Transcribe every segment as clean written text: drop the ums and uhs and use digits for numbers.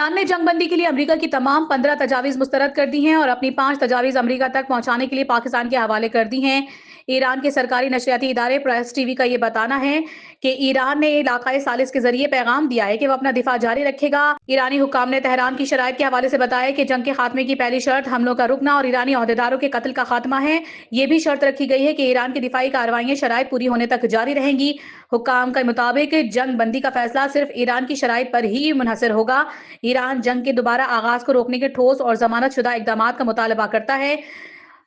Iran ने जंग बंदी के लिए अमेरिका की तमाम 15 तजावीज़ मुस्तरद कर दी हैं और अपनी 5 तजावीज़ अमेरिका तक पहुंचाने के लिए पाकिस्तान के हवाले कर दी हैं। ईरान के सरकारी नशरियाती इदारे प्रेस टीवी का ये बताना है कि ईरान ने इलाकाई सालिस के जरिए पैगाम दिया है कि वो अपना दिफा जारी रखेगा। ईरानी हुक्काम ने तेहरान की शराइत के हवाले से बताया कि जंग के खात्मे की पहली शर्त हमलों का रुकना और ईरानी अहदेदारों के कत्ल का खात्मा है। ये भी शर्त रखी गई है कि ईरान की दिफाई कार्रवाइयां शराइत पूरी होने तक जारी रहेंगी। हुक्काम के मुताबिक जंग बंदी का फैसला सिर्फ ईरान की शराइत पर ही मुनहसर होगा। ईरान जंग के दोबारा आगाज को रोकने के ठोस और जमानत शुदा इकदाम का मुतालबा करता है।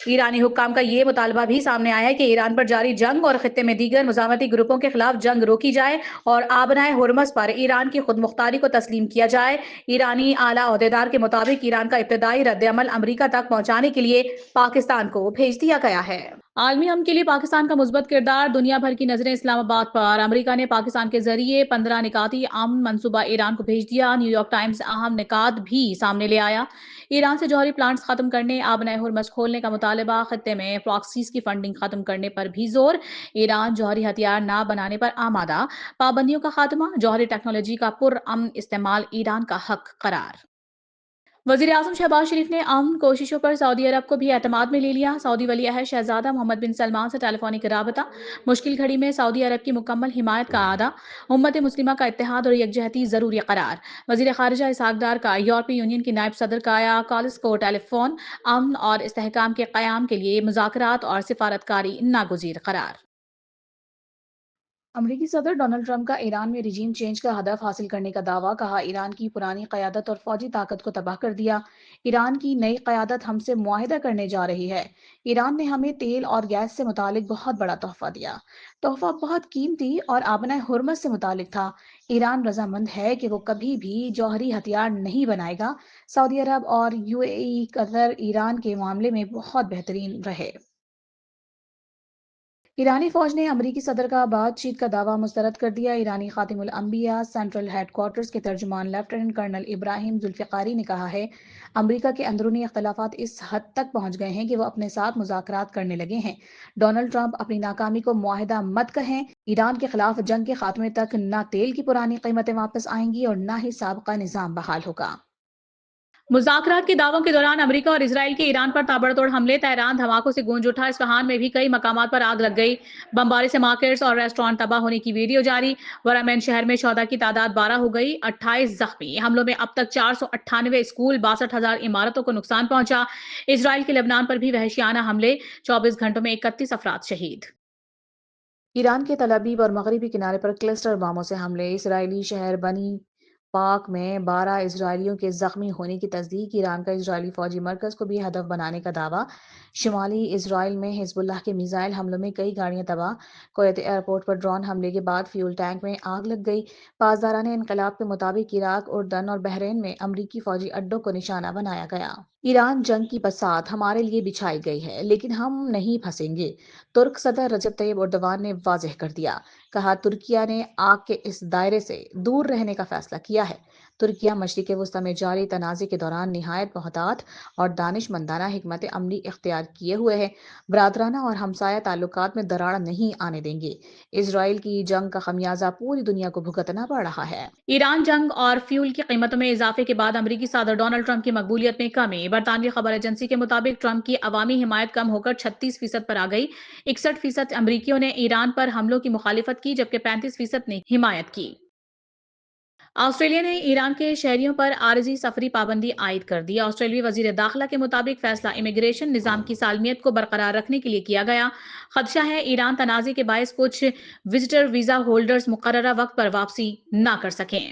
ईरानी हुक्काम का ये मुतालबा भी सामने आया है कि ईरान पर जारी जंग और खित्ते में दीगर मुजामती ग्रुपों के खिलाफ जंग रोकी जाए और आबनाए हुर्मस पर ईरान की खुद मुख्तारी को तस्लीम किया जाए। ईरानी आला अहदेदार के मुताबिक ईरान का इब्तदाई रद्द-ए-अमल अमरीका तक पहुंचाने के लिए पाकिस्तान को भेज दिया गया है। आलमी अमन के लिए पाकिस्तान का मुस्बत किरदार, दुनिया भर की नजरें इस्लामाबाद पर। अमेरिका ने पाकिस्तान के जरिए 15 निकाती अमन मंसूबा ईरान को भेज दिया। न्यूयॉर्क टाइम्स अहम निकात भी सामने ले आया। ईरान से जौहरी प्लांट्स खत्म करने, आबनाए हुर्मस खोलने का मुतालबा, खत्ते में प्रॉक्सीज की फंडिंग खत्म करने पर भी जोर। ईरान जौहरी हथियार ना बनाने पर आमादा, पाबंदियों का खात्मा, जौहरी टेक्नोलॉजी का पुरअमन इस्तेमाल ईरान का हक करार। वज़ीर आज़म शहबाज शरीफ ने अमन कोशिशों पर सऊदी अरब को भी एतमाद में ले लिया। सऊदी वली अहद शहजादा मोहम्मद बिन सलमान से टेलीफोनिक राबता, मुश्किल घड़ी में सऊदी अरब की मुकम्मल हिमायत का आदा, उम्मत मुस्लिमा का इत्तेहाद और यकजहती ज़रूरी करार। वज़ीर ख़ारिजा इसहाक डार का यूरोपीय यूनियन की नायब सदर काया कॉलिस को टेलीफोन, अमन और इस्तेहकाम के क़याम के लिए मुज़ाकरात और सिफारतकारी नागुज़ीर करार। अमरीकी सदर डोनाल्ड ट्रंप का ईरान में रिजीम चेंज का हदफ हासिल करने का दावा, कहा ईरान की पुरानी क़यादत और फौजी ताकत को तबाह कर दिया। ईरान की नई क़यादत हमसे मुआहिदा करने जा रही है। ईरान ने हमें तेल और गैस से मुतालिक बहुत बड़ा तोहफा दिया। तोहफा बहुत कीमती और आबनाए हुर्मत से मुतालिक था। ईरान रजामंद है कि वो कभी भी जौहरी हथियार नहीं बनाएगा। सऊदी अरब और यूएई कतर ईरान के मामले में बहुत बेहतरीन रहे। ईरानी फौज ने अमरीकी सदर का बातचीत का दावा मुस्तरद कर दिया। ईरानी खातिमुल अंबिया सेंट्रल हेडक्वार्टर्स के तर्जुमान लेफ्टिनेंट कर्नल इब्राहिम जुल्फ़िकारी ने कहा है, अमरीका के अंदरूनी इख्तलाफात इस हद तक पहुंच गए हैं कि वो अपने साथ मुज़ाकरात करने लगे हैं। डोनाल्ड ट्रंप अपनी नाकामी को मुआहिदा मत कहें। ईरान के खिलाफ जंग के खात्मे तक न तेल की पुरानी कीमतें वापस आएंगी और न ही साबका निज़ाम बहाल होगा। मुज़ाकरात के दावों के दौरान अमेरिका और इजराइल के ईरान पर ताबड़तोड़ हमले, तेहरान धमाकों से गूंज उठा। इस्फहान में भी कई मकामात पर आग लग गई। बमबारी से मार्केट्स और रेस्टोरेंट तबाह होने की वीडियो जारी। वरामेन शहर में शहदा की तादाद 12 हो गई, 28 जख्मी। हमलों में अब तक 498 स्कूल, 62,000 इमारतों को नुकसान पहुंचा। इजराइल के लेबनान पर भी वहशियाना हमले, 24 घंटों में 31 अफराद शहीद। ईरान के तल अबीब और मगरबी किनारे पर क्लस्टर बमों से हमले। इसराइली शहर बनी पाक में 12 इजरायलियों के जख्मी होने की तस्दीक। ईरान का इजरायली फौजी मरकज को भी हदफ बनाने का दावा। शुमाली इजराइल में हिजबुल्लाह के मिसाइल हमलों में कई गाड़ियां तबाह। कुवैत एयरपोर्ट पर ड्रोन हमले के बाद फ्यूल टैंक में आग लग गई। पासदारान इनकलाब के मुताबिक इराक, उर्दन और बहरीन में अमरीकी फौजी अड्डों को निशाना बनाया गया। ईरान जंग की बसात हमारे लिए बिछाई गई है, लेकिन हम नहीं फंसेंगे, तुर्क सदर रजब तैयब एर्दोगान ने वाज़ेह कर दिया। कहा, तुर्किया ने आग के इस दायरे से दूर रहने का फैसला किया है। तुर्किया मशरिक़ वुस्ता में जारी तनाज़े के दौरान निहायत मोहतात और दानिशमंदाना हिकमत अमली इख्तियार किए हुए है। बरादराना और हमसाया ताल्लुकात में दरार नहीं आने देंगे। इजराइल की जंग का खमियाजा पूरी दुनिया को भुगतना पड़ रहा है। ईरान जंग और फ्यूल की कीमतों में इजाफे के बाद अमरीकी सदर डोनाल्ड ट्रंप की मकबूलियत में कमी। बरतानवी खबर एजेंसी के मुताबिक ट्रंप की अवामी हिमायत कम होकर 36% पर आ गई। 61% अमरीकियों ने ईरान पर हमलों की मुखालिफत की, जबकि 35% ने हिमायत की। ऑस्ट्रेलिया ने ईरान के शहरियों पर आरजी सफरी पाबंदी आयद कर दी। ऑस्ट्रेलियाई वजीर दाखिला के मुताबिक फैसला इमिग्रेशन निजाम की सालमियत को बरकरार रखने के लिए किया गया। खदशा है ईरान तनाज़े के बायस कुछ विजिटर वीजा होल्डर्स मुकर्ररा वक्त पर वापसी न कर सकें।